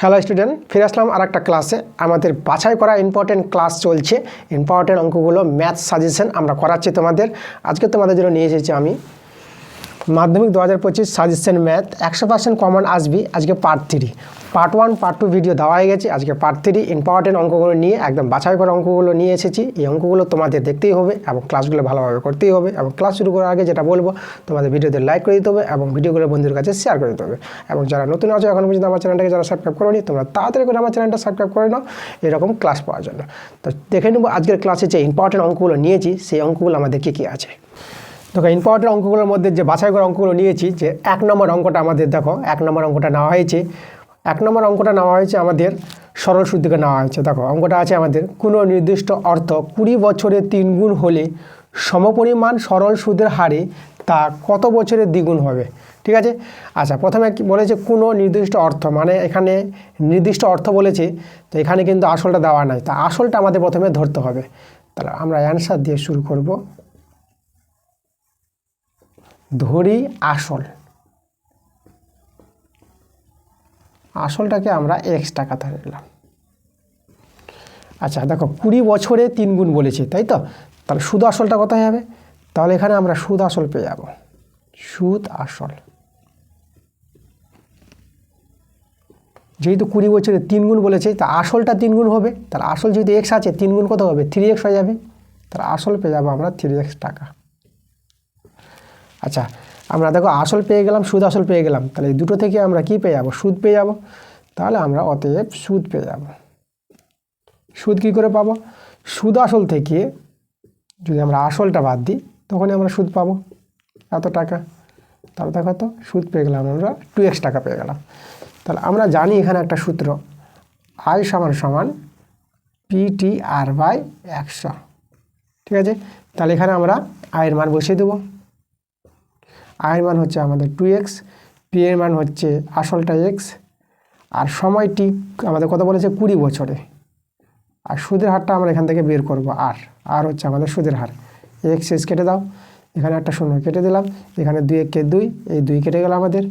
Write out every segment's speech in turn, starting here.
Hello student, ফিরে আসলাম আর একটা ক্লাসে। আমাদের বাছাই করা ইম্পর্টেন্ট ক্লাস চলছে। ইম্পর্টেন্ট অঙ্কগুলো ম্যাথ সাজেশন আমরা করাচ্ছি তোমাদের। আজকে তোমাদের জন্য নিয়ে এসেছি আমি মাধ্যমিক 2025 সাজেশন ম্যাথ 100% কমন আসবি। আজকে পার্ট 3, পার্ট 1 পার্ট 2 ভিডিও দেওয়া হয়ে গেছে। আজকে পার্ট 3 ইম্পর্টেন্ট অঙ্কগুলো নিয়ে একদম বাছাই করা অঙ্কগুলো নিয়ে এসেছি। এই অঙ্কগুলো তোমাদের দেখতেই হবে এবং ক্লাসগুলো ভালোভাবে করতেই হবে। এবং ক্লাস শুরু করার আগে যেটা বলবো, তোমাদের ভিডিওতে লাইক করে দিতে হবে এবং ভিডিওগুলো বন্ধুদের কাছে শেয়ার করে দিতে হবে। এবং যারা নতুন আছে এখন পর্যন্ত আমার চ্যানেলটাকে যারা সাবস্ক্রাইব করোনি, তোমরা তাড়াতাড়ি করে আমার চ্যানেলটা সাবস্ক্রাইব করে নাও এরকম ক্লাস পাওয়ার জন্য। তো দেখে নেবো আজকের ক্লাসে যে ইম্পর্টেন্ট অঙ্কগুলো নিয়েছি সেই অঙ্কগুলো আমাদের কী কী আছে। দেখো, ইম্পর্টেন্ট অঙ্কগুলোর মধ্যে যে বাছাই করা অঙ্কগুলো নিয়েছি, যে 1 নম্বর অঙ্কটা আমাদের দেখো 1 নম্বর অঙ্কটা নেওয়া হয়েছে। 1 নম্বর অঙ্কটা নেওয়া হয়েছে আমাদের সরল সুদ থেকে নেওয়া হয়েছে। দেখো অঙ্কটা আছে আমাদের, কোনো নির্দিষ্ট অর্থ 20 বছরে 3 গুণ হলে সমপরিমাণ সরল সুদের হারে তা কত বছরে দ্বিগুণ হবে। ঠিক আছে, আচ্ছা প্রথমে বলেছে কোনো নির্দিষ্ট অর্থ, মানে এখানে নির্দিষ্ট অর্থ বলেছে, তো এখানে কিন্তু আসলটা দেওয়া নাই। তা আসলটা আমাদের প্রথমে ধরতে হবে। তাহলে আমরা অ্যান্সার দিয়ে শুরু করব। ধরি আসল, আসলটাকে আমরা x টাকা ধরে নিলাম। আচ্ছা দেখো 20 বছরে 3 গুণ বলেছে, তাই তো? তাহলে সুদ আসলটা কত হবে? তাহলে এখানে আমরা সুদ আসল পেয়ে যাব। সুদ আসল যেহেতু 20 বছরে 3 গুণ বলেছে, তা আসলটা 3 গুণ হবে। তাহলে আসল যেহেতু x আছে, 3 গুণ কত হবে? 3x হয়ে যাবে। তাহলে আসল পেয়ে যাবো আমরা 3x টাকা। আচ্ছা আমরা দেখো আসল পেয়ে গেলাম, সুদ আসল পেয়ে গেলাম। তাহলে এই দুটো থেকে আমরা কি পেয়ে যাব? সুদ পেয়ে যাব। তাহলে আমরা অতএব সুদ পেয়ে যাব। সুদ কী করে পাবো? সুদ আসল থেকে যদি আমরা আসলটা বাদ দিই, তখনই আমরা সুদ পাবো এত টাকা। তাহলে দেখো তো সুদ পেয়ে গেলাম আমরা 2x টাকা পেয়ে গেলাম। তাহলে আমরা জানি এখানে একটা সূত্র, I সমান PTR/100। ঠিক আছে, তাহলে এখানে আমরা I এর মান বসিয়ে দেবো। I এর মান হচ্ছে আমাদের 2x, P এর মান হচ্ছে আসলটা x, আর সময়টি আমাদের কত বলেছে? 20 বছরে। আর সুদের হারটা আমরা এখান থেকে বের করব, আর হচ্ছে আমাদের সুদের হার। x কেটে দাও, এখানে একটা শূন্য কেটে দিলাম, এখানে 2 × 2, এই 2 কেটে গেল আমাদের।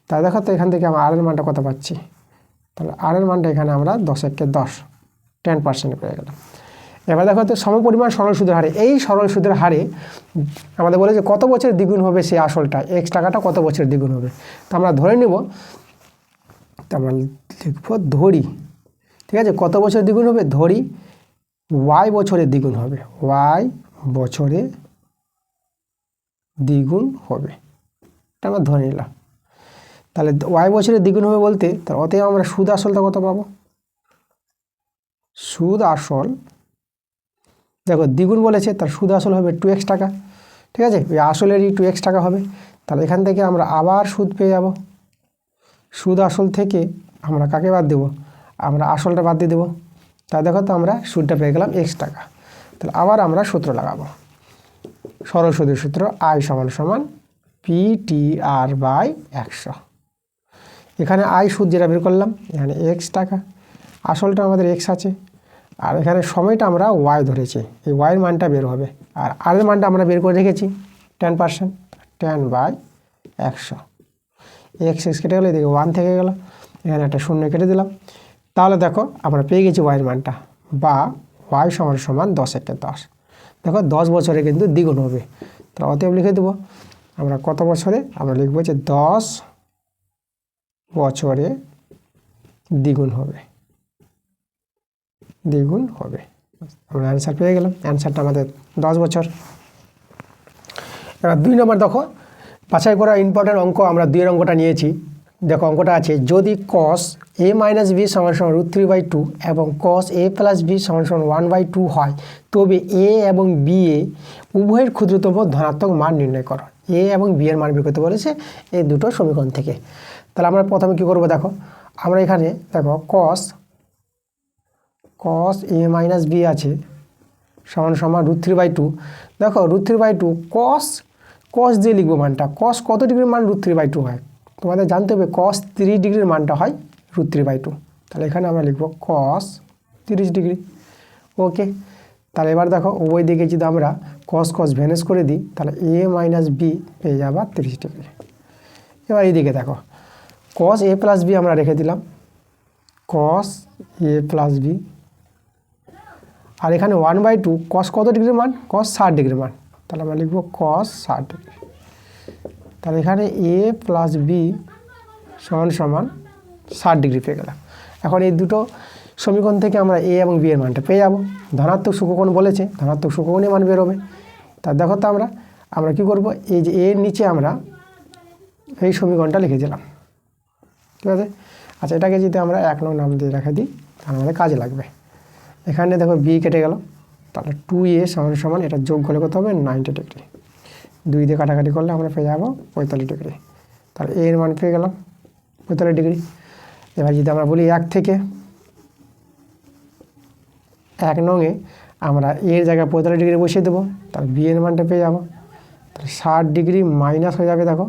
তাহলে দেখো তো এখান থেকে আমরা r এর মানটা কত পাচ্ছি? তাহলে r এর মানটা এখানে আমরা 10 × 10 10% পেয়ে গেলাম। এবার দেখো তো সমপরিমাণ সরল সুদের হারে, এই সরল সুদের হারে আমাদের বলে যে কত বছর দ্বিগুণ হবে সেই আসলটা, x টাকাটা কত বছর দ্বিগুণ হবে। তো আমরা ধরে নেব, তো আমরা লিখব ধরি। ঠিক আছে, কত বছর দ্বিগুণ হবে? ধরি y বছরে দ্বিগুণ হবে, y বছরে দ্বিগুণ হবে, এটা আমরা ধরে নিলাম। তাহলে y বছরে দ্বিগুণ হবে বলতে, তার অতএব আমরা সুদ আসলটা কত পাবো? সুদ আসল দেখো দ্বিগুণ বলেছে, তার সুদ আসল হবে 2x টাকা। ঠিক আছে, ওই আসলেরই 2x টাকা হবে। তাহলে এখান থেকে আমরা আবার সুদ পেয়ে যাব। সুদ আসল থেকে আমরা কাকে বাদ দেবো? আমরা আসলটা বাদ দিয়ে দেবো। তাই দেখো তো আমরা সুদটা পেয়ে গেলাম x টাকা। তাহলে আবার আমরা সূত্র লাগাবো, সরল সুদের সূত্র I সমান PTR/100। এখানে I সুদ যেটা বের করলাম, এখানে x টাকা, আসলটা আমাদের x আছে, আর এখানে সময়টা আমরা y ধরেছি, এই y এর মানটা বের হবে। আর r এর মানটা আমরা বের করে রেখেছি 10%, 10/100। x কেটে গেলো, এদিকে 1 থেকে গেল, এখানে একটা শূন্য কেটে দিলাম। তাহলে দেখো আমরা পেয়ে গেছি y এর মানটা, বা y সমান 10 × 10। দেখো 10 বছরে কিন্তু দ্বিগুণ হবে। তাহলে অতএব লিখে দেবো আমরা কত বছরে? আমরা লিখবো যে 10 বছরে দ্বিগুণ হবে, দ্বিগুণ হবে। আমরা অ্যান্সার পেয়ে গেলাম, অ্যান্সারটা আমাদের 10 বছর। এবার 2 নম্বর দেখো, বাছাই করা ইম্পর্টেন্ট অঙ্ক আমরা 2 এর অঙ্কটা নিয়েছি। দেখো অঙ্কটা আছে, যদি cos a - b = √3/2 এবং cos a + b = 1/2 হয়, তবে a এবং b এ উভয়ের ক্ষুদ্রতম ধনাত্মক মান নির্ণয় করো। a এবং b এর মান বের করতে বলেছে এই দুটো সমীকরণ থেকে। তাহলে আমরা প্রথমে কি করব? দেখো আমরা এখানে দেখো cos a - b আছে সমান √3/2। দেখো √3/2 cos দিয়ে লিখবো মানটা। cos কত ডিগ্রির মান √3/2 হয়? তোমাদের জানতে হবে cos 30 ডিগ্রির মানটা হয় √3/2। তাহলে এখানে আমরা লিখবো cos 30 ডিগ্রি। ওকে, তাহলে এবার দেখো উভয় দিকে যদি আমরা cos ভ্যানিশ করে দিই, তাহলে a - b পেয়ে যাবা 30 ডিগ্রি। এবার এইদিকে দেখো cos a + b আমরা রেখে দিলাম, কস এ প্লাস বি, আর এখানে 1/2 কস কত ডিগ্রির মান, কস 60 ডিগ্রির মান, তাহলে আমরা লিখব কস 60 ডিগ্রি। তাহলে এখানে এ প্লাস বি সমান সমান 60 ডিগ্রি পেয়ে গেলাম। এখন এই দুটো সমীকরণ থেকে আমরা এ এবং বি এর মানটা পেয়ে যাব। ধনাত্মক সূক্ষ্মকোণ বলেছে, ধনাত্মক সূক্ষ্মকোণের মান বেরোবে। তা দেখো তো আমরা কী করব, এই যে এর নিচে আমরা এই সমীকরণটা লিখে দিলাম, ঠিক আছে। আচ্ছা, এটাকে যদি আমরা 1 নং নাম দিয়ে রেখে দিই তাহলে আমাদের কাজে লাগবে। এখানে দেখো বি কেটে গেল, তাহলে 2a সমান সমান এটা যোগ করলে কত হবে 90 ডিগ্রি, 2 দিয়ে কাটাকাটি করলে আমরা পেয়ে যাবো 45 ডিগ্রি। তাহলে এর মান পেয়ে গেলাম 45 ডিগ্রি। এবার যদি আমরা বলি 1 থেকে 1 নংয়ে আমরা এর জায়গায় 45 ডিগ্রি বসিয়ে দেবো, তাহলে বি এর মানটা পেয়ে যাবো। তাহলে 60 ডিগ্রি মাইনাস হয়ে যাবে, দেখো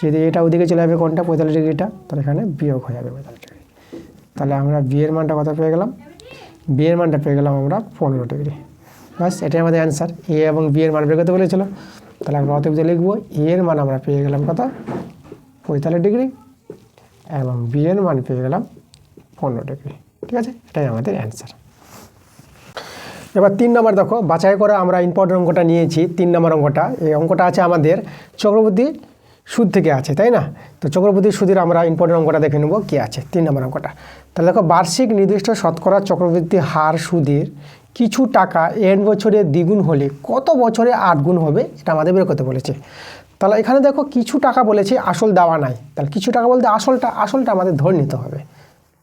যদি এটা ওদিকে চলে যাবে কোনটা 45 ডিগ্রিটা, তাহলে এখানে বিয়োগ হয়ে যাবে 45 ডিগ্রি। তাহলে আমরা বি এর মানটা কত পেয়ে গেলাম, বি এর মানটা পেয়ে গেলাম আমরা 15 ডিগ্রি। বাস এটাই আমাদের অ্যান্সার। এ এবং বি এর মান বের করতে বলেছিল, তাহলে আমরা অতএব লিখবো এ এর মান আমরা পেয়ে গেলাম কত 45 ডিগ্রি এবং বি এর মান পেয়ে গেলাম 15 ডিগ্রি, ঠিক আছে। এটাই আমাদের অ্যান্সার। এবার 3 নম্বর দেখো, বাছাই করে আমরা ইম্পর্টেন্ট অঙ্কটা নিয়েছি। 3 নম্বর অঙ্কটা, এই অঙ্কটা আছে আমাদের চক্রবর্তী সুদ থেকে আছে, তাই না। তো চক্রবর্তী সুদের আমরা ইম্পর্টেন্ট অঙ্কটা দেখে নেব কী আছে 3 নম্বর অঙ্কটা। তাহলে দেখো, বার্ষিক নির্দিষ্ট শতকরা চক্রবৃদ্ধি হার সুদের কিছু টাকা n বছরে দ্বিগুণ হলে কত বছরে 8 গুণ হবে, এটা আমাদের বের করতে বলেছে। তাহলে এখানে দেখো কিছু টাকা বলেছে, আসল দেওয়া নাই। তাহলে কিছু টাকা বলতে আসলটা আমাদের ধরে নিতে হবে।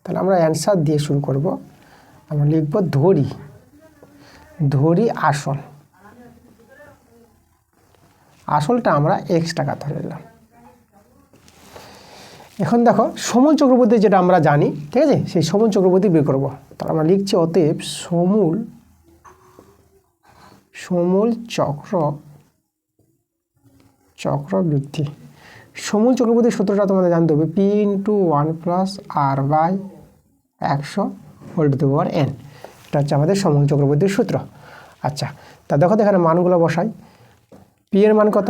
তাহলে আমরা অ্যান্সার দিয়ে শুরু করব। আমরা লিখব ধরি আসলটা আমরা x টাকা ধরে নিলাম। এখন দেখো সমূল চক্রবর্তী যেটা আমরা জানি, ঠিক আছে, সেই সমূল চক্রবর্তী বের করবো। তাহলে আমরা লিখছি অতএব সমূল চক্রবৃদ্ধি। সমূল চক্রবর্তীর সূত্রটা তোমাদের জানতে হবে, p × 1 + r/100 whole to the power n। এটা হচ্ছে আমাদের সমূল চক্রবর্তীর সূত্র। আচ্ছা, তা দেখো এখানে মানগুলো বসাই। p এর মান কত,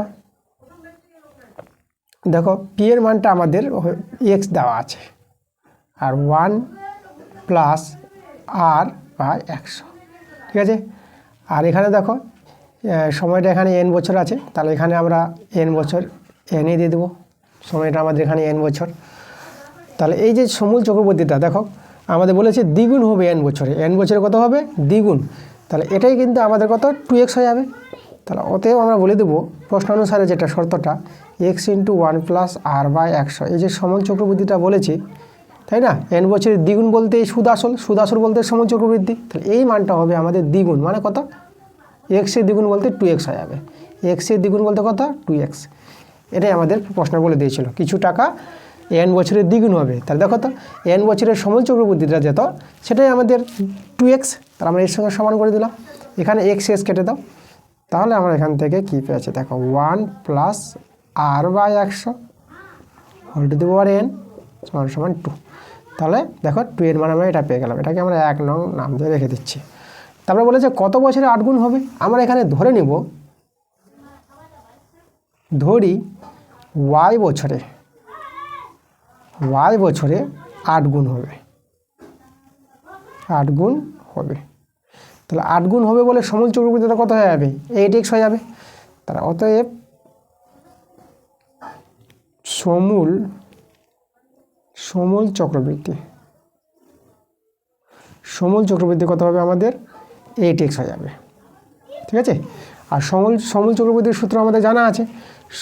দেখো p এর মানটা আমাদের x দেওয়া আছে, আর 1 + r/100, ঠিক আছে। আর এখানে দেখো সময়টা এখানে n বছর আছে, তাহলে এখানে আমরা n বছর n দিয়ে দেবো, সময়টা আমাদের এখানে n বছর। তাহলে এই যে সমূল চক্রবর্তীটা দেখো আমাদের বলেছে দ্বিগুণ হবে n বছরে, n বছরে কত হবে দ্বিগুণ, তাহলে এটাই কিন্তু আমাদের কত 2x হয়ে যাবে। তাহলে অতএব আমরা বলে দেবো প্রশ্ন অনুসারে যেটা শর্তটা, x × 1 + r/100, এই যে সমূল চক্রবৃদ্ধিটা বলেছি, তাই না। n বছরের দ্বিগুণ বলতে সুদ আসল বলতে সমূল চক্রবৃদ্ধি, তাহলে এই মানটা হবে আমাদের দ্বিগুণ, মানে কত x এর দ্বিগুণ বলতে 2x হয়ে যাবে। x এর দ্বিগুণ বলতে কত 2x। এটাই আমাদের প্রশ্ন বলে দিয়েছিল, কিছু টাকা n বছরের দ্বিগুণ হবে। তাহলে দেখো তো n বছরের সমূল চক্রবৃদ্ধিটা যেত সেটাই আমাদের 2x, তাহলে আমরা এর সঙ্গে সমান করে দিলাম। এখানে x কেটে দাও, তাহলে আমরা এখান থেকে কী পেয়েছি দেখো 1 + r/100 whole to the power n সমান 2। তাহলে দেখো 2 এর মান আমরা এটা পেয়ে গেলাম। এটাকে আমরা 1 নং নাম দিয়ে রেখে দিচ্ছি। তারপরে বলেছে কত বছরে 8 গুণ হবে, আমরা এখানে ধরে নিব y বছরে 8 গুণ হবে, 8 গুণ হবে। তাহলে 8 গুণ হবে বলে সমূল চক্রবৃদ্ধিটা কত হয়ে যাবে 8x হয়ে যাবে। তাহলে অতএব সমূল চক্রবৃদ্ধি কত হবে আমাদের 8x হয়ে যাবে, ঠিক আছে। আর সমূল চক্রবৃদ্ধির সূত্র আমাদের জানা আছে।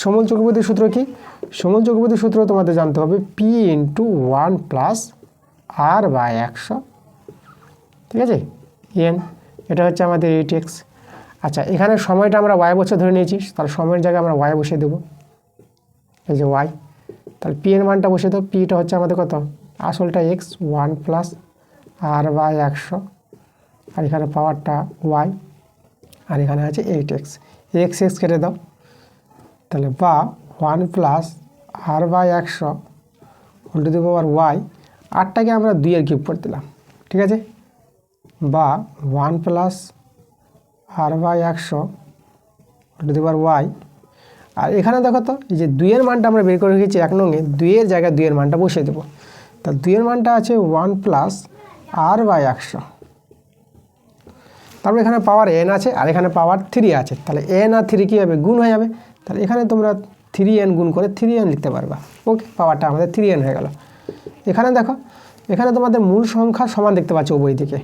সমূল চক্রবৃদ্ধির সূত্র কি, সমূল চক্রবৃদ্ধির সূত্র তোমাদের জানতে হবে p × 1 + r/100, ঠিক আছে n, এটা হচ্ছে আমাদের 8x। আচ্ছা, এখানে সময়টা আমরা y বছর ধরে নিয়েছি, তাহলে সময়ের জায়গায় আমরা y বসিয়ে দেবো, এই যে y। তাহলে p এর মানটা বসিয়ে দেবো, pটা হচ্ছে আমাদের কত আসলটা x 1 + r/100, আর এখানে পাওয়ারটা y, আর এখানে আছে 8x। x কেটে দাও, তাহলে বা 1 + r/100 whole to the power y, 8টাকে আমরা 2 এর কিউব করে দিলাম, ঠিক আছে, বা 1 + r/100 whole to the power y। আর এখানে দেখো তো এই যে 2 এর মানটা আমরা বের করে রেখেছি 1 নংয়ে, 2 এর জায়গায় 2 এর মানটা বসিয়ে দেবো। তাহলে 2 এর মানটা আছে 1 প্লাস r/100। তারপর এখানে পাওয়ার n আছে আর এখানে পাওয়ার 3 আছে, তাহলে n আর 3 কী হবে, গুণ হয়ে যাবে। তাহলে এখানে তোমরা 3n গুণ করে 3n লিখতে পারবা। ওকে, পাওয়ারটা আমাদের 3n হয়ে গেল। এখানে দেখো, এখানে তোমাদের মূল সংখ্যা সমান দেখতে পাচ্ছ উভয় দিকে,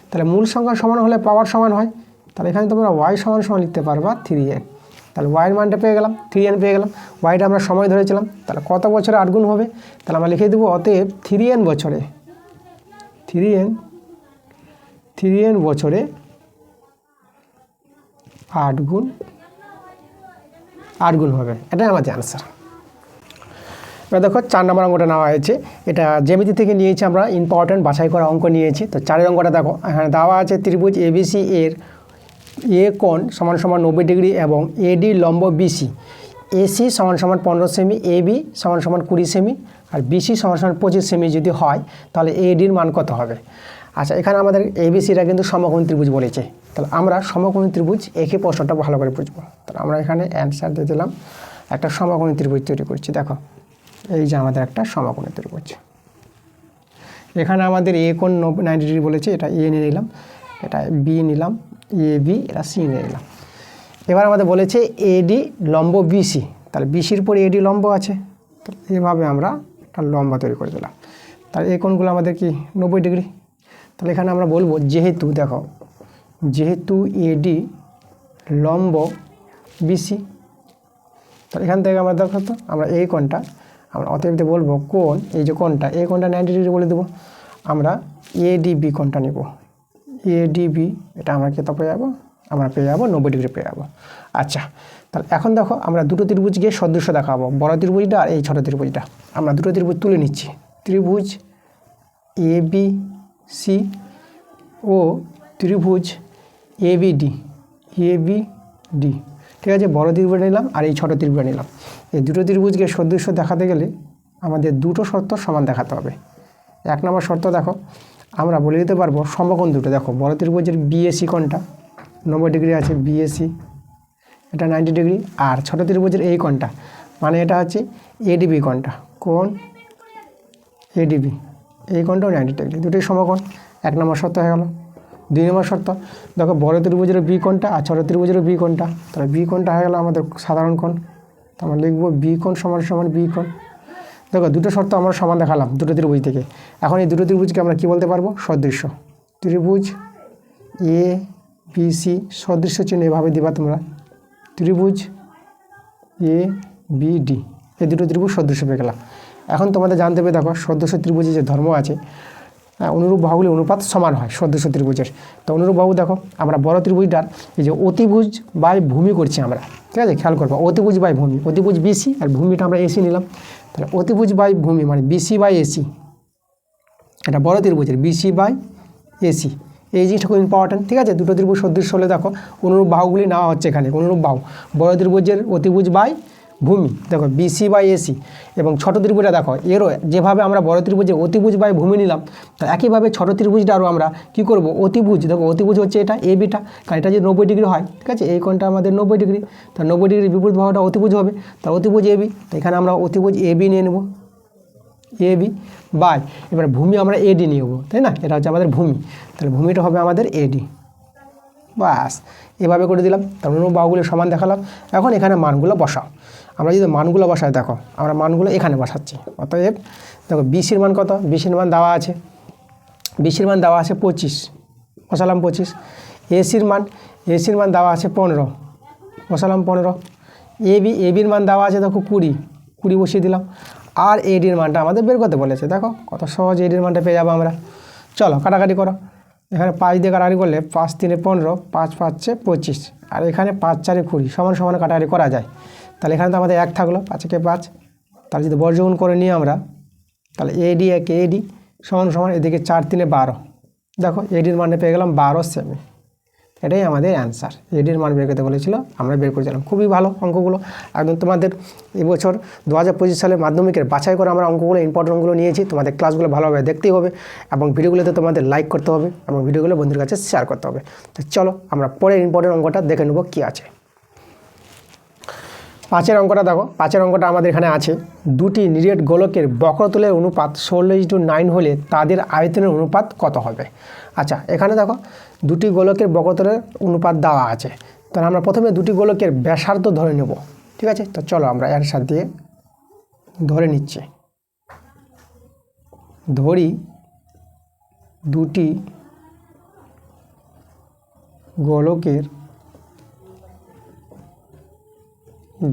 তাহলে মূল সংখ্যা সমান হলে পাওয়ার সমান হয়, তাহলে এখানে তোমরা y সমান সমান লিখতে পারবা 3n। তাহলে y এর মানটা পেয়ে গেলাম, 3n পেয়ে গেলাম। yটা আমরা সময় ধরেছিলাম, তাহলে কত বছরে 8 গুণ হবে, তাহলে আমরা লিখে দেবো অতএব 3n বছরে 3n বছরে 8 গুণ হবে। এটাই আমাদের আনসার। এবার দেখো 4 নম্বর অঙ্কটা নেওয়া হয়েছে, এটা জ্যামিতি থেকে নিয়েছি আমরা, ইম্পর্টেন্ট বাছাই করা অঙ্ক নিয়েছি। তো 4 অঙ্কটা দেখো, এখানে দেওয়া আছে ত্রিভুজ এবিসি এর এ কোণ সমান সমান 90 ডিগ্রি এবং এডি লম্ব বিসি, এসি সমান সমান 15 সেমি, এবি সমান সমান 20 সেমি আর বিসি সমান সমান 25 সেমি যদি হয়, তাহলে এডির মান কত হবে। আচ্ছা, এখানে আমাদের এবিসিটা কিন্তু সমকোণী ত্রিভুজ বলেছে, তাহলে আমরা সমকোণী ত্রিভুজ একে প্রশ্নটা ভালো করে বুঝবো। তাহলে আমরা এখানে অ্যান্সার দিয়ে দিলাম, একটা সমকোণী ত্রিভুজ তৈরি করছি। দেখো, এই যে আমাদের একটা সমকোণী ত্রিভুজ, এখানে আমাদের এ কোণ 90 ডিগ্রি বলেছে, এটা এ নিয়ে নিলাম, এটা বি নিলাম, এ বি, এটা সি নিয়ে নিলাম। এবার আমাদের বলেছে এডি লম্ব বিসি, তাহলে বিসির পর এডি লম্ব আছে, তো এভাবে আমরা একটা লম্ব তৈরি করে দিলাম। তাহলে এই কোণগুলো আমাদের কি 90 ডিগ্রি। তাহলে এখানে আমরা বলবো যেহেতু, দেখো যেহেতু এডি লম্ব বিসি, তাহলে এখান থেকে আমরা দেখো তো আমরা এই কোণটা আমরা অতএব বলবো কোণ, এই যে কোণটা, এই কোণটা 90 ডিগ্রি বলে দেবো। আমরা এডিবি কোণটা নিব, এডিবি, এটা আমরা কত পেয়ে যাবো, আমরা পেয়ে যাবো 90 ডিগ্রি পেয়ে যাবো। আচ্ছা, তাহলে এখন দেখো আমরা দুটো ত্রিভুজকে সদৃশ্য দেখাবো, বড় ত্রিভুজটা আর এই ছোট ত্রিভুজটা। আমরা দুটো ত্রিভুজ তুলে নিচ্ছি, ত্রিভুজ এবিসি ও ত্রিভুজ এবিডি, ঠিক আছে। বড় ত্রিভুজ নিলাম আর এই ছোট ত্রিভুজ নিলাম। এই দুটো ত্রিভুজকে সদৃশ্য দেখাতে গেলে আমাদের দুটো শর্ত সমান দেখাতে হবে। 1 নম্বর শর্ত দেখো, আমরা বলে দিতে পারবো সমকোণ দুটো। দেখো, বড় ত্রিভুজের বিএসি কোণটা 90 ডিগ্রি আছে, বিএসি এটা 90 ডিগ্রি, আর ছোট ত্রিভুজের এই কোণটা মানে এটা হচ্ছে এডিবি কোণটা, কোণ এডিবি, এই কোণটাও 90 ডিগ্রি, দুটোই সমকোণ। 1 নম্বর শর্ত হয়ে গেল। 2 নম্বর শর্ত, দেখো বড় ত্রিভুজের বি কোণটা আর ছোট ত্রিভুজের বি কোণটা, তাহলে বি কোণটা হয়ে গেল আমাদের সাধারণ কোণ, তো আমরা লিখবো বি কোণ সমান সমান বি কোণ। দেখো, দুটো শর্ত আমরা সমান দেখালাম দুটো ত্রিভুজ থেকে। এখন এই দুটো ত্রিভুজকে আমরা কী বলতে পারবো, সদৃশ্য। ত্রিভুজ এ বি সি সদৃশ্য চিহ্ন এভাবে দিবা তোমরা, ত্রিভুজ এ বি ডি, এই দুটো ত্রিভুজ সদৃশ্য পেয়ে গেলাম। এখন তোমাদের জানতে হবে, দেখো সদৃশ্য ত্রিভুজের যে ধর্ম আছে, অনুরূপ বাহুগুলি অনুপাত সমান হয় সদৃশ্য ত্রিভুজের। তো অনুরূপ বাহু দেখো, আমরা বড় ত্রিভুজটার এই যে অতিভুজ বাই ভূমি করছি আমরা, ঠিক আছে, খেয়াল করবো, অতিভুজ বাই ভূমি, অতিভুজ বিসি আর ভূমিটা আমরা এসি নিলাম। তাহলে অতিভুজ বাই ভূমি মানে বিসি বাই এসি, এটা বড় ত্রিভুজের বিসি বাই এসি, এই জিনিসটা খুব ইম্পর্টেন্ট, ঠিক আছে। দুটো ত্রিভুজ সদৃশ্য হলে দেখো অনুরূপ বাহুগুলি নেওয়া হচ্ছে এখানে, অনুরূপ বাহু বড় ত্রিভুজের অতিভুজ বাই ভূমি, দেখো বিসি বাই এসি, এবং ছোট ত্রিভুজটা দেখো এরও যেভাবে আমরা বড় ত্রিভুজে অতিভুজ বাই ভূমি নিলাম, তো একইভাবে ছোট ত্রিভুজটা আরও আমরা কী করবো, অতিভুজ, দেখো অতিভুজ হচ্ছে এটা এ বিটা, কারণ এটা যে 90 ডিগ্রি হয়, ঠিক আছে, এই কোণটা আমাদের 90 ডিগ্রি, তার 90 ডিগ্রি বিপরীত বাহুটা অতিভুজ হবে, তার অতিভুজ এবি, তো এখানে আমরা অতিভুজ এবি নিয়ে নেব, এবি বাই, এবার ভূমি আমরা এডি নিয়ে নেবো, তাই না, এটা হচ্ছে আমাদের ভূমি, তাহলে ভূমিটা হবে আমাদের এডি, বাস এভাবে করে দিলাম। তার অনুরূপ বাহুগুলো সমান দেখালাম। এখন এখানে মানগুলো বসাও, আমরা যদি মানগুলো বসাই, দেখো আমরা মানগুলো এখানে বসাচ্ছি। অতএব দেখো বিসির মান কত, বিসির মান দেওয়া আছে, বিসির মান দেওয়া আছে 25, বসালাম 25। এসির মান দেওয়া আছে 15, বসালাম 15। এবির মান দেওয়া আছে দেখো 20 বসিয়ে দিলাম। আর এডির মানটা আমাদের বের করতে বলেছে, দেখো কত সহজ এডির মানটা পেয়ে যাবো আমরা। চলো কাটাকাটি করো, এখানে 5 দিয়ে কাটাকাটি করলে 5 3 15, 5 5 25, আর এখানে 5 4 20, সমান সমান কাটাকাটি করা যায়। তাহলে এখানে তো আমাদের 1 থাকলো, 5 কে 5, তাহলে যদি বর্গমূল করে নিই আমরা, তাহলে এডি একে এডি সমান সমান এদিকে 4 3 12, দেখো এডির মানটা পেয়ে গেলাম 12 সেমি। এটাই আমাদের অ্যান্সার, এডির মান বের করতে বলেছিল, আমরা বের করেছিলাম। খুবই ভালো অঙ্কগুলো, একদম তোমাদের এবছর 2025 সালের মাধ্যমিকের বাছাই করে আমরা অঙ্কগুলো, ইম্পর্টেন্ট অঙ্কগুলো নিয়েছি। তোমাদের ক্লাসগুলো ভালোভাবে দেখতেই হবে এবং ভিডিওগুলোতে তোমাদের লাইক করতে হবে এবং ভিডিওগুলো বন্ধুদের কাছে শেয়ার করতে হবে। তো চলো আমরা পরের ইম্পর্টেন্ট অঙ্কটা দেখে নেব কী আছে। পাঁচের অঙ্কটা দেখো, পাঁচের অঙ্কটা আমাদের এখানে আছে, দুটি নিরেট গোলকের বক্রতলের অনুপাত 16:9 হলে তাদের আয়তনের অনুপাত কত হবে। আচ্ছা, এখানে দেখো দুটি গোলকের বক্রতলের অনুপাত দেওয়া আছে, তাহলে আমরা প্রথমে দুটি গোলকের ব্যাসার্ধ ধরে নেব। ঠিক আছে, তো চলো আমরা অ্যান্সার দিয়ে ধরে নিচ্ছি। ধরি দুটি গোলকের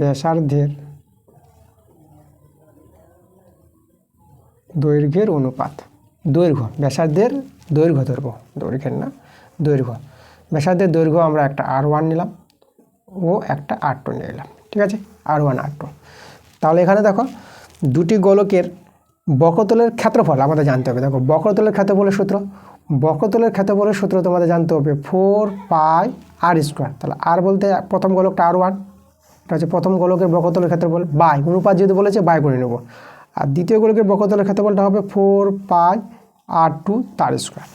ব্যাসার্ধের দৈর্ঘ্যের অনুপাত, দৈর্ঘ্য ব্যাসার্ধের দৈর্ঘ্য ধরবো, দৈর্ঘ্যের না দৈর্ঘ্য, ব্যাসার্ধের দৈর্ঘ্য আমরা একটা R1 নিলাম ও একটা R2 নিয়ে নিলাম। ঠিক আছে, R1 R2। তাহলে এখানে দেখো দুটি গোলকের বক্রতলের ক্ষেত্রফল আমাদের জানতে হবে। দেখো বক্রতলের ক্ষেত্রফলের সূত্র, বক্রতলের ক্ষেত্রফলের সূত্র তোমাদের জানতে হবে 4πr²। তাহলে আর বলতে প্রথম গোলকটা R1, এটা হচ্ছে প্রথম গোলকের বক্রতলের ক্ষেত্রফল, বাই অনুপাত যেহেতু বলেছে বাই করে নেব। আর দ্বিতীয় গোলকের বক্রতলের ক্ষেত্রফলটা হবে 4πr² তার স্কোয়ার।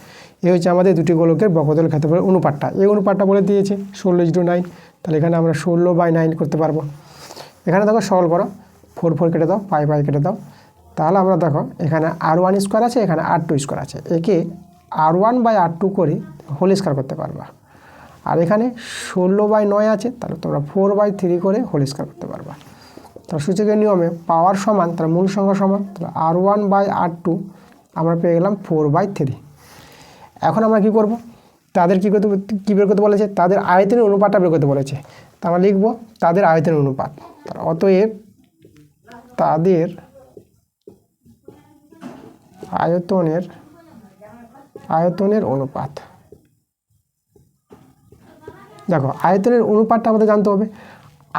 এই হচ্ছে আমাদের দুটি গোলকের বক্রতলের ক্ষেত্রফলের অনুপাতটা। এই অনুপাতটা বলে দিয়েছে 16:9, তাহলে এখানে আমরা 16/9 করতে পারবো। এখানে দেখো সরল করো, 4 কেটে দাও, পাই কেটে দাও, তাহলে আমরা দেখো এখানে R1 স্কোয়ার আছে, এখানে R2 স্কোয়ার আছে, একে R1/R2 করে হোল স্কোয়ার করতে পারবা। আর এখানে 16/9 আছে, তাহলে তোমরা 4/3 করে হোল স্কোয়ার করতে পারবা। তাহলে সূচকের নিয়মে পাওয়ার সমান, তাহলে মূল সংখ্যা সমান, তাহলে R1/R2 আমরা পেয়ে গেলাম 4/3। এখন আমরা কি করব, তাদের কী বের করতে বলেছে, তাদের আয়তনের অনুপাতটা বের করতে বলেছে। তা আমরা লিখব তাদের আয়তনের অনুপাত। অতএব তাদের আয়তনের অনুপাত। দেখো আয়তনের অনুপাতটা আমাদের জানতে হবে।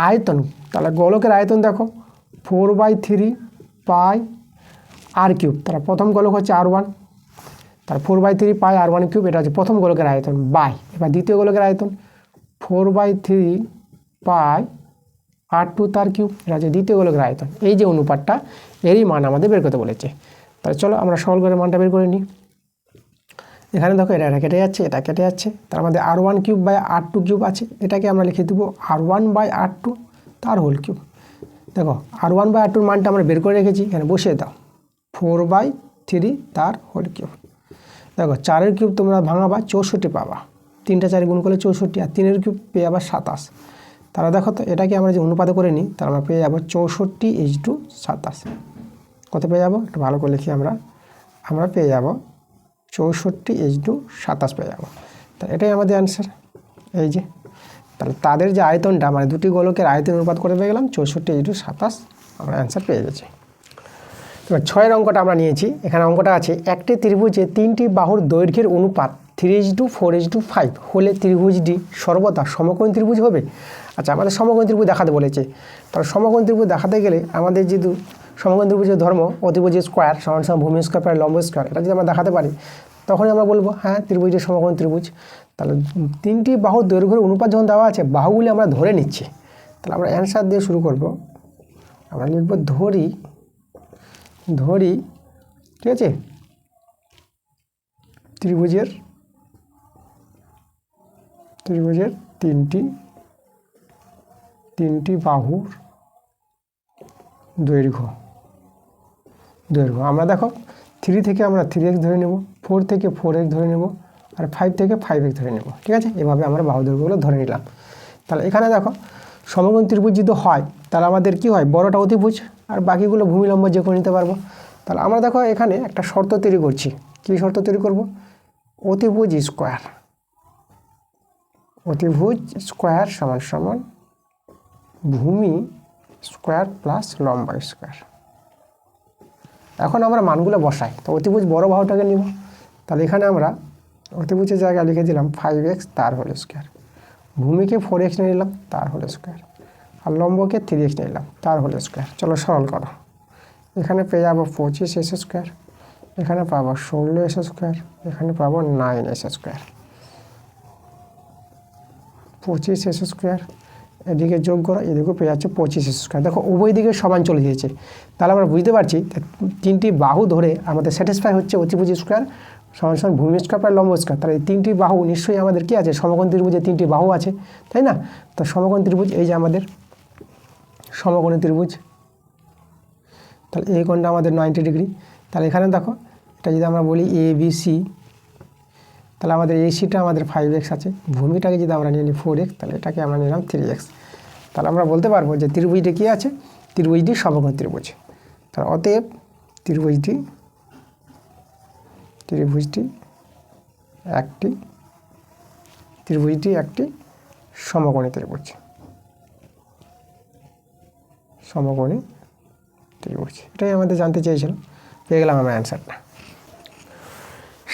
আয়তন, তাহলে গোলকের আয়তন দেখো 4/3πr³। তাহলে প্রথম গোলক হচ্ছে R1, তার 4/3πr1³, এটা হচ্ছে প্রথম গোলকের আয়তন বাই, এবার দ্বিতীয় গোলকের আয়তন 4/3πr² তার কিউব, এটা হচ্ছে দ্বিতীয় গোলকের আয়তন। এই যে অনুপাতটা, এরই মান আমাদের বের করতে বলেছে। তাহলে চলো আমরা সরল করে মানটা বের করে নিই। এখানে দেখো এটা কেটে যাচ্ছে, এটা কেটে যাচ্ছে, তার মধ্যে R1³ আছে, এটাকে আমরা লিখে দেবো R1/R2 তার হোল কিউব। দেখো R1/R2 মানটা আমরা বের করে রেখেছি, এখানে বসিয়ে দাও 4/3 তার হোল কিউব। দেখো 4-এর কিউব তোমরা ভাঙাবা 64 পাবা, 3টা 4 গুণ করলে 64, আর 3-এর কিউব পেয়ে যাবা 27। তাহলে দেখো তো এটাকে আমরা যে অনুপাতে করে নিই, তাহলে আমরা পেয়ে যাবো 64:27। কত পেয়ে যাবো, একটু ভালো করে লিখি আমরা পেয়ে যাবো 64:27 পেয়ে যাবো। তা এটাই আমাদের অ্যান্সার। এই যে তাহলে তাদের যে আয়তনটা, মানে দুটি গোলকের আয়তন অনুপাত করে পেয়ে গেলাম 64:27, আমরা অ্যান্সার পেয়ে গেছি। এবার 6-এর অঙ্কটা আমরা নিয়েছি। এখানে অঙ্কটা আছে, একটি ত্রিভুজে 3টি বাহুর দৈর্ঘ্যের অনুপাত 3:4:5 হলে ত্রিভুজটি সর্বদা সমকোণী ত্রিভুজ হবে। আচ্ছা, আমাদের সমকোণী ত্রিভুজ দেখাতে বলেছে। তাহলে সমকোণী ত্রিভুজ দেখাতে গেলে আমাদের যেহেতু সমকোণী ত্রিভুজের ধর্ম অতিভুজ স্কোয়ার সমান ভূমি স্কোয়ার প্রায় লম্ব স্কোয়ার, এটা যদি আমরা দেখাতে পারি তখনই আমরা বলবো হ্যাঁ ত্রিভুজটি সমকোণী ত্রিভুজ। তাহলে 3টি বাহুর দৈর্ঘ্যের অনুপাত যখন দেওয়া আছে, বাহুগুলি আমরা ধরে নিচ্ছি। তাহলে আমরা অ্যান্সার দিয়ে শুরু করব। আমরা লিখব ধরি, ঠিক আছে, ত্রিভুজের 3টি বাহুর দৈর্ঘ্য। আমরা দেখো 3 থেকে আমরা 3x ধরে নেব, 4 থেকে 4x ধরে নেব, আর 5 থেকে 5x ধরে নেব। ঠিক আছে, এভাবে আমরা বাহু দৈর্ঘ্যগুলো ধরে নিলাম। তাহলে এখানে দেখো সমকোণ ত্রিভুজ যদি হয়, তাহলে আমাদের কি হয়, বড়টা অতিভুজ আর বাকিগুলো ভূমি লম্ব যে করে নিতে পারবো। তাহলে আমরা দেখো এখানে একটা শর্ত তৈরি করছি। কী শর্ত তৈরি করব, অতিভুজ স্কোয়ার সমান ভূমি স্কোয়ার প্লাস লম্ব স্কোয়ার। এখন আমরা মানগুলো বসাই। তো অতিভুজ বড় বাহুটাকে নিব, তাহলে এখানে আমরা অতিভুজের জায়গায় লিখে দিলাম 5x তার হোল স্কোয়ার, ভূমিকে 4x নিয়ে নিলাম তার হোল স্কোয়ার, আর লম্বকে 3x নিয়ে নিলাম তার হোল স্কোয়ার। চলো সরল করো। এখানে পেয়ে যাবো 25s স্কোয়ার, এখানে পাবো 16s স্কোয়ার, এখানে পাবো 9s স্কোয়ার। 25s স্কোয়ার এদিকে যোগ করো, এদিকেও পেয়ে যাচ্ছে 25s স্কোয়ার। দেখো উভয় দিকে সমান চলে গিয়েছে। তাহলে আমরা বুঝতে পারছি 3টি বাহু ধরে আমাদের স্যাটিসফাই হচ্ছে অতিভুজ স্কোয়ার সমান ভূমি স্কোয়ার প্রায় লম্ব স্কোয়ার। তাহলে এই 3টি বাহু নিশ্চয়ই আমাদের কি আছে, সমকোণ ত্রিভুজে 3টি বাহু আছে, তাই না? তো সমকোণ ত্রিভুজ এই যে আমাদের সমকোণী ত্রিভুজ। তাহলে এই কোণটা আমাদের 90 ডিগ্রি। তাহলে এখানে দেখো এটা যদি আমরা বলি এ বি সি, তাহলে আমাদের এসিটা আমাদের 5x আছে, ভূমিটাকে যদি আমরা নিয়ে নিই 4x, তাহলে এটাকে আমরা নিলাম 3x। তাহলে আমরা বলতে পারবো যে ত্রিভুজটি কী আছে, ত্রিভুজটি সমকোণী ত্রিভুজ। তাহলে অতএব ত্রিভুজটি একটি সমকোণী ত্রিভুজ। সমকোণী ত্রিভুজ, এটাই আমাদের জানতে চেয়েছিল, পেয়ে গেলাম আমরা অ্যান্সারটা।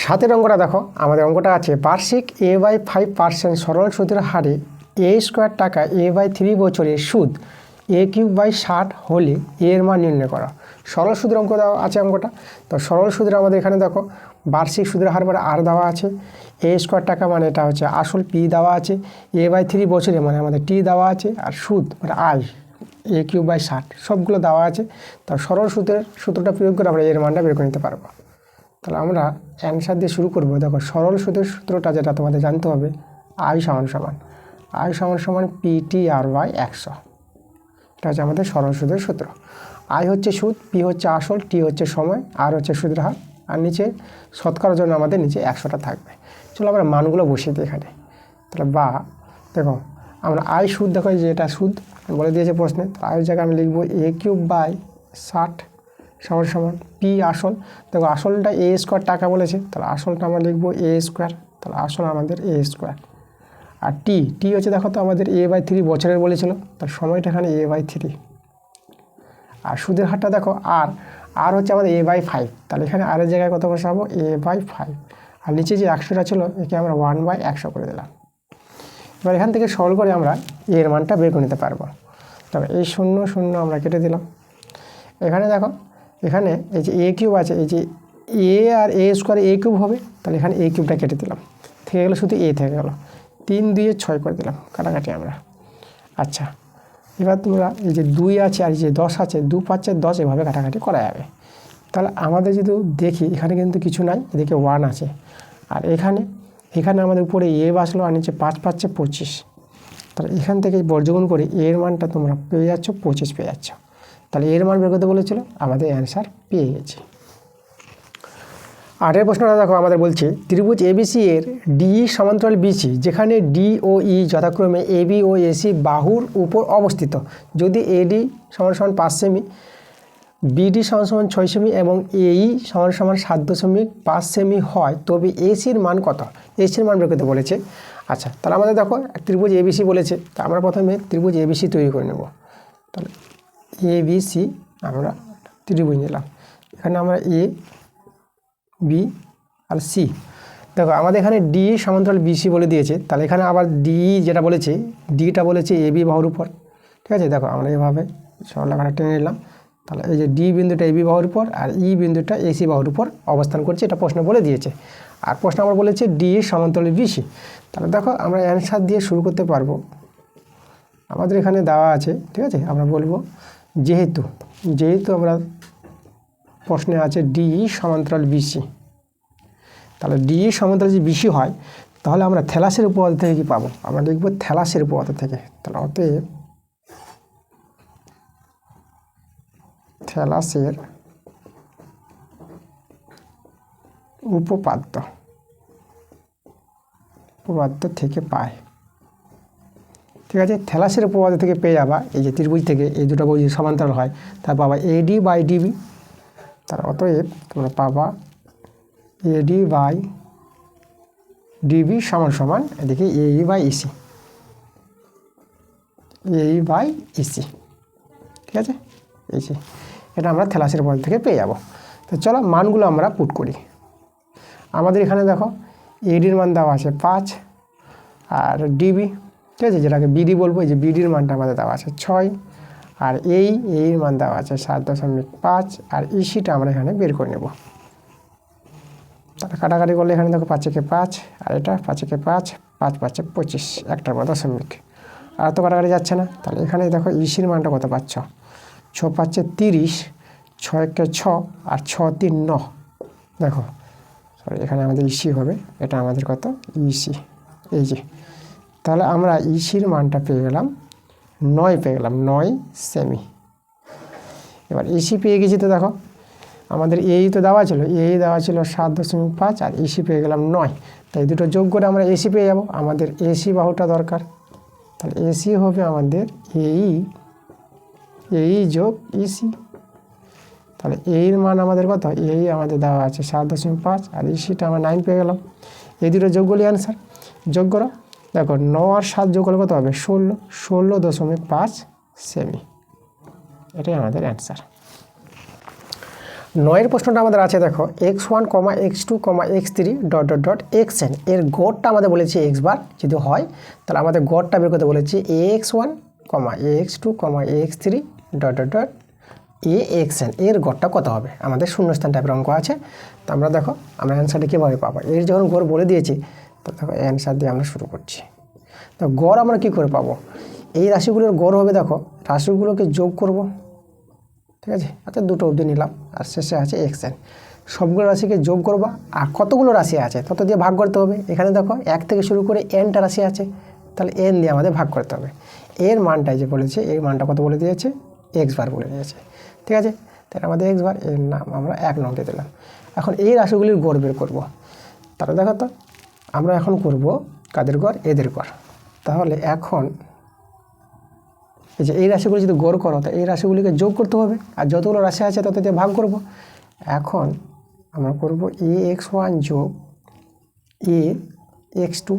7 অঙ্কটা দেখো, আমাদের অঙ্কটা আছে বার্ষিক A/5% সরল সুদের হারে A² টাকা A/3 বছরের সুদ A³/60 হলে এর মান নির্ণয় করা। সরল সুদের অঙ্ক দেওয়া আছে অঙ্কটা। তো সরল সুদের আমাদের এখানে দেখো বার্ষিক সুদের হার মানে আর দেওয়া আছে, A² টাকা মানে এটা হচ্ছে আসল P দেওয়া আছে, A/3 বছরে মানে আমাদের T দেওয়া আছে, আর সুদ মানে I A³/60 সবগুলো দেওয়া আছে। তো সরল সুদের সূত্রটা প্রয়োগ করে আমরা এর মানটা বের করে নিতে পারবো। তাহলে আমরা অ্যান্সার দিয়ে শুরু করবো। দেখো সরল সুদের সূত্রটা যেটা তোমাদের জানতে হবে, I সমান PT/100। এটা হচ্ছে আমাদের সরল সুদের সূত্র। I হচ্ছে সুদ, P হচ্ছে আসল, T হচ্ছে সময়, আর হচ্ছে সুদের হার, আর নিচে শতকরার জন্য আমাদের নিচে 100টা থাকবে। চলো আমরা মানগুলো বসিয়ে দিই এখানে। তাহলে বা দেখো আমরা I সুদ, দেখো যে এটা সুদ বলে দিয়েছে প্রশ্নে, আয়ের জায়গায় আমি লিখবো A³/60 সমান P আসল। দেখো আসলটা A² টাকা বলেছে, তাহলে আসলটা আমরা লিখবো A², তাহলে আসল আমাদের A²। আর টি হচ্ছে দেখো তো আমাদের A/3 বছরের বলেছিল, তার সময়টা এখানে A/3। আর সুদের হারটা দেখো আর হচ্ছে আমাদের A/5, তাহলে এখানে আরের জায়গায় কত বসাবো A/5। আর নিচে যে 100টা ছিল একে আমরা 1/100 করে দিলাম। এবার এখান থেকে সরল করে আমরা এর মানটা বের করে নিতে পারবো। তবে এই 0 আমরা কেটে দিলাম। এখানে দেখো এখানে এই যে A³ আছে, এই যে A আর A² A³ হবে, তাহলে এখানে A³ কেটে দিলাম, থেকে গেলো শুধু A থেকে গেলো, 3 2 6 করে দিলাম কাটাকাটি আমরা। আচ্ছা এবার তোমরা এই যে 2 আছে আর এই যে 10 আছে, 2 5 10 এভাবে কাটাকাটি করা যাবে। তাহলে আমাদের যদি দেখি এখানে কিন্তু কিছু নাই, এদিকে 1 আছে, আর এখানে আমাদের উপরে A বাসলো আর নিচে 5 5 25। তাহলে এখান থেকে বর্গগুণ করে এর মানটা তোমরা পেয়ে যাচ্ছ 25 পেয়ে যাচ্ছ। তাহলে এর মান বের করতে বলেছিল, আমাদের অ্যান্সার পেয়ে গেছি। 8 প্রশ্নটা দেখো আমাদের বলছে ত্রিভুজ ABC এর DE সমান্তরাল BC, যেখানে D ও E যথাক্রমে AB ও AC বাহুর উপর অবস্থিত। যদি AD = 5 সেমি, BD = 6 সেমি এবং AE = 7.5 সেমি হয়, তবে ACর মান কত? ACর মান বের করতে বলেছে। আচ্ছা তাহলে আমাদের দেখো ত্রিভুজ ABC বলেছে, তা আমরা প্রথমে ত্রিভুজ ABC তৈরি করে নেব। তাহলে ABC আমরা ত্রিভুজ নিলাম, এখানে আমরা A B আর C। দেখো আমাদের এখানে ডি সমান্তরাল BC বলে দিয়েছে, তাহলে এখানে আবার ডি যেটা বলেছে, ডিটা বলেছে AB বাহুর উপর। ঠিক আছে, দেখো আমরা এভাবে সরলরেখাটা টেনে নিলাম। তাহলে এই যে ডি বিন্দুটা AB বাহুর উপর আর ই বিন্দুটা AC বাহুর উপর অবস্থান করছে, এটা প্রশ্ন বলে দিয়েছে। আর প্রশ্ন আমার বলেছে ডি সমান্তরাল BC। তাহলে দেখো আমরা অ্যান্সার দিয়ে শুরু করতে পারবো। আমাদের এখানে দেওয়া আছে, ঠিক আছে, আমরা বলবো যেহেতু আমরা প্রশ্নে আছে ডি সমান্তরাল BC, তাহলে ডি সমান্তরাল যদি BC হয়, তাহলে আমরা থ্যালাসের উপপাদ্য থেকে কি পাবো? আমরা লিখব থ্যালাসের উপপাদ্য থেকে। তাহলে অতএব থ্যালাসের উপপাদ্য থেকে পাই। ঠিক আছে, থ্যালাসের উপপাদ্য থেকে পেয়ে যাবা এই যে ত্রিভুজ থেকে এই দুটো ভুজ সমান্তরাল হয়, তার পাবা AD/DB। তার অতএব তোমরা পাবা AD/DB সমান এদিকে AE/EC। ঠিক আছে, এই যে এটা আমরা থ্যালাসের উপপাদ্য থেকে পেয়ে যাব। তো চলো মানগুলো আমরা পুট করি। আমাদের এখানে দেখো ADর মান দেওয়া আছে 5 আর DB, ঠিক আছে, যেটাকে BD বলবো, এই যে BDর মানটা আমাদের দেওয়া আছে 6 আর এর মান দেওয়া আছে 7.5 আর ECটা আমরা এখানে বের করে নেব। তাহলে কাটাকাটি করলে এখানে দেখো 5 একে 5 আর এটা 5 একে 5, 5 5 25, একটার পর দশমিক, আর তো কাটাকাটি যাচ্ছে না। তাহলে এখানে দেখো ECর মানটা কত পাচ্ছ, 6 5 30, 6 একে 6 আর 6 3 9। দেখো সরি, এখানে আমাদের EC হবে, এটা আমাদের কত EC, এই যে। তাহলে আমরা ECর মানটা পেয়ে গেলাম 9 পেয়ে গেলাম, 9 সেমি। এবার ইসি পেয়ে গেছি, তো দেখো আমাদের এই তো দেওয়া ছিল, এই দেওয়া ছিল 7.5 আর ইসি পেয়ে গেলাম 9, তাই দুটো যোগ করে আমরা এসি পেয়ে যাব। আমাদের এসি বাহুটা দরকার, তাহলে এসি হবে আমাদের এই যোগ ইসি। তাহলে এর মান আমাদের কত, এই আমাদের দেওয়া আছে 7.5 আর ইসিটা আমরা 9 পেয়ে গেলাম। এই দুটো যোগ করলে অ্যান্সার। যোগ করো, দেখো 9 আর 7 যোগ করলে কত হবে, 16.5 সেমি। এটাই আমাদের অ্যান্সার। 9 প্রশ্নটা আমাদের আছে, দেখো x1, x2, x3 ... xn এর গড়টা আমাদের বলেছে x বার যদি হয়, তাহলে আমাদের গড়টা বের করতে বলেছে x1, x2, x3 ... axn এর গড়টা কত হবে। আমাদের শূন্যস্থান টাইপের অঙ্ক আছে, তো আমরা দেখো আমরা অ্যান্সারটা কীভাবে পাবো। এর যখন গড় বলে দিয়েছি, তো দেখো অ্যান্সার দিয়ে আমরা শুরু করছি। তো গড় আমরা কী করে পাবো, এই রাশিগুলোর গড় হবে, দেখো রাশিগুলোকে যোগ করব, ঠিক আছে। আচ্ছা দুটো অবধি নিলাম, আর শেষে আছে xn। সবগুলো রাশিকে যোগ করবো, আর কতগুলো রাশি আছে তত দিয়ে ভাগ করতে হবে। এখানে দেখো 1 থেকে শুরু করে nটা রাশি আছে, তাহলে n দিয়ে আমাদের ভাগ করতে হবে। এর মানটাই যে বলেছে, এর মানটা কত বলে দিয়েছে, x বার বলে দিয়েছে, ঠিক আছে। তাহলে আমাদের x বার, এর নাম আমরা 1 নং দিয়ে দিলাম। এখন এই রাশিগুলির গড় বের করবো, তাহলে দেখো তো আমরা এখন করব কাদের গড়, এদের গড়। তাহলে এখন এই যে এই রাশিগুলি যদি গড় করো, তো এই রাশিগুলিকে যোগ করতে হবে, আর যতগুলো রাশি আছে তত দিয়ে ভাগ করব। এখন আমরা করব ax1 যোগ ax2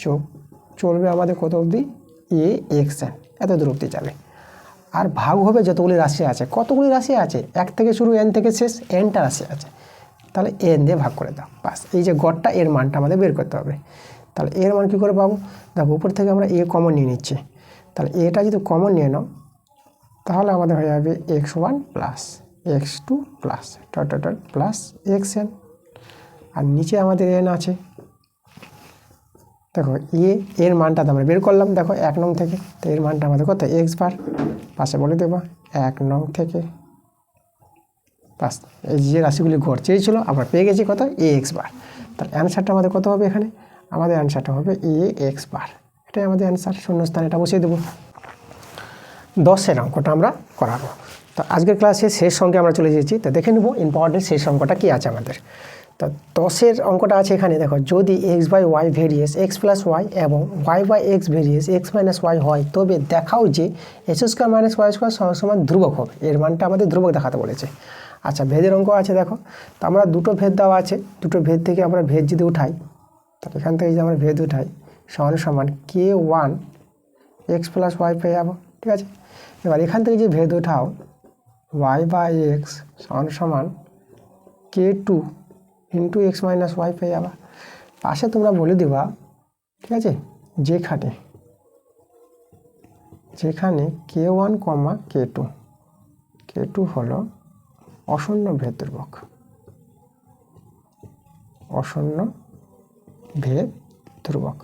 যোগ চলবে আমাদের কত অবধি, axn, এত দূর অবধি যাবে। আর ভাগ হবে যতগুলি রাশি আছে, কতগুলি রাশি আছে, 1 থেকে শুরু n থেকে শেষ nটা রাশি আছে, তাহলে n দিয়ে ভাগ করে দাও, বাস। এই যে গড়টা, এর মানটা আমাদের বের করতে হবে। তাহলে এর মান কী করে পাবো, দেখো উপর থেকে আমরা a কমন নিয়ে নিচ্ছি, তাহলে এটা যদি কমন নিয়ে নাও, তাহলে আমাদের হয়ে যাবে x1 plus x2 plus plus xn, আর নিচে আমাদের n আছে। দেখো এর মানটা আমরা বের করলাম, দেখো 1 নং থেকে, তো এর মানটা আমাদের কত, x বার, পাশে বলে দেবো 1 নং থেকে, বাস। এই যে রাশিগুলি গড় চেয়েছিল আমরা পেয়ে গেছি কত, ax বার। তাহলে অ্যান্সারটা আমাদের কত হবে, এখানে আমাদের অ্যান্সারটা হবে ax বার। এটাই আমাদের অ্যান্সার, শূন্যস্থানে এটা বসিয়ে দেবো। 10-এর অঙ্কটা আমরা করাবো। তো আজকের ক্লাসে শেষ অঙ্কে আমরা চলে এসেছি, তো দেখে নেব ইম্পর্টেন্ট শেষ অঙ্কটা কী আছে আমাদের। তো 10-এর অঙ্কটা আছে এখানে, দেখো যদি x/y ভেরিয়েস x + y এবং y/x ভেরিয়েস x - y হয়, তবে দেখাও যে x² - y² সমান ধ্রুবক হবে। এর মানটা আমাদের ধ্রুবক দেখাতে বলেছে। আচ্ছা ভেদের অঙ্ক আছে, দেখো তো আমরা দুটো ভেদ দেওয়া আছে, দুটো ভেদ থেকে আমরা ভেদ যদি উঠাই, তাহলে এখান থেকে যদি আমরা ভেদ উঠাই, সমান k1 x + y পেয়ে যাবো, ঠিক আছে। এবার এখান থেকে যে ভেদ উঠাও y/x সমান k2 x - y পেয়ে যাবা। পাশে তোমরা বলে দিবা, ঠিক আছে, যেখানে k1, k2 হলো অশূন্য ভেদ ধ্রুবক, অশূন্য ভেদ ধ্রুবক,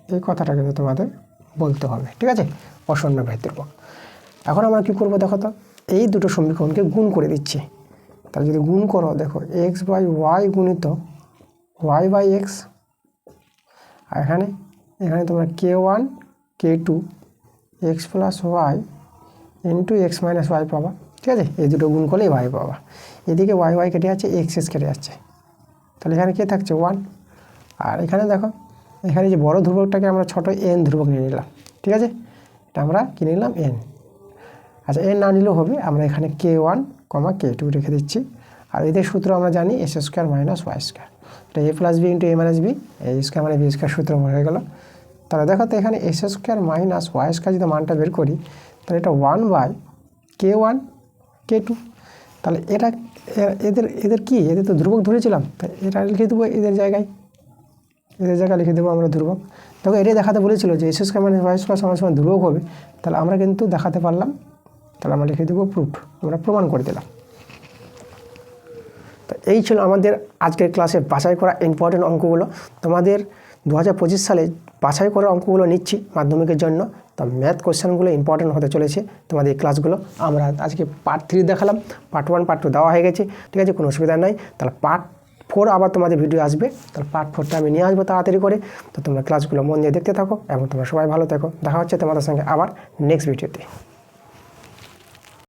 এই কথাটা কিন্তু তোমাদের বলতে হবে, ঠিক আছে, অশূন্য ভেদ ধ্রুবক। এখন আমরা কী করবো, দেখো তো এই দুটো সমীকরণকে গুণ করে দিচ্ছি। তাহলে যদি গুণ করো, দেখো x/y গুণিত y/x, আর এখানে তোমরা k1 k2 x + y x - y পাবা, ঠিক আছে। এই দুটো গুণ করলে y পাবা। এদিকে y কেটে যাচ্ছে, x কেটে যাচ্ছে, তাহলে এখানে কে থাকছে 1। আর এখানে দেখো, এখানে যে বড় ধ্রুবকটাকে আমরা ছোট n ধ্রুবক নিয়ে নিলাম, ঠিক আছে। এটা আমরা কিনে নিলাম n। আচ্ছা n না নিলেও হবে, আমরা এখানে k1, k2 রেখে দিচ্ছি। আর এদের সূত্র আমরা জানি s² - y², এটা a + b × a - b, a² - b² সূত্র হয়ে গেল। তাহলে দেখো তো এখানে s² - y² যদি মানটা বের করি, তাহলে এটা 1/k1 k2। তাহলে এটা এদের কি, এদের তো ধ্রুবক ধরেছিলাম, তাই এটা লিখে দেবো এদের জায়গায় লিখে দেবো আমরা ধ্রুবক। দেখো এটাই দেখাতে বলেছিল যে s² - y² সমান ধ্রুবক হবে, তাহলে আমরা কিন্তু দেখাতে পারলাম। তাহলে আমরা লিখে দেবো প্রুফ, আমরা প্রমাণ করে দিলাম। তো এই ছিল আমাদের আজকের ক্লাসে বাছাই করা ইম্পর্টেন্ট অঙ্কগুলো। তোমাদের 2025 সালে বাছাই করা অঙ্কগুলো নিচ্ছি মাধ্যমিকের জন্য। তো ম্যাথ কোশ্চেনগুলো ইম্পর্টেন্ট হতে চলেছে তোমাদের এই ক্লাসগুলো। আমরা আজকে পার্ট 3 দেখালাম, পার্ট 1 পার্ট 2 দেওয়া হয়ে গেছে, ঠিক আছে, কোনো অসুবিধা নাই। তাহলে পার্ট 4 আবার তোমাদের ভিডিও আসবে, তাহলে পার্ট 4টা আমি নিয়ে আসবো তাড়াতাড়ি করে। তো তোমরা ক্লাসগুলো মন দিয়ে দেখতে থাকো এবং তোমরা সবাই ভালো থাকো। দেখা হচ্ছে তোমাদের সঙ্গে আবার নেক্সট ভিডিওতে।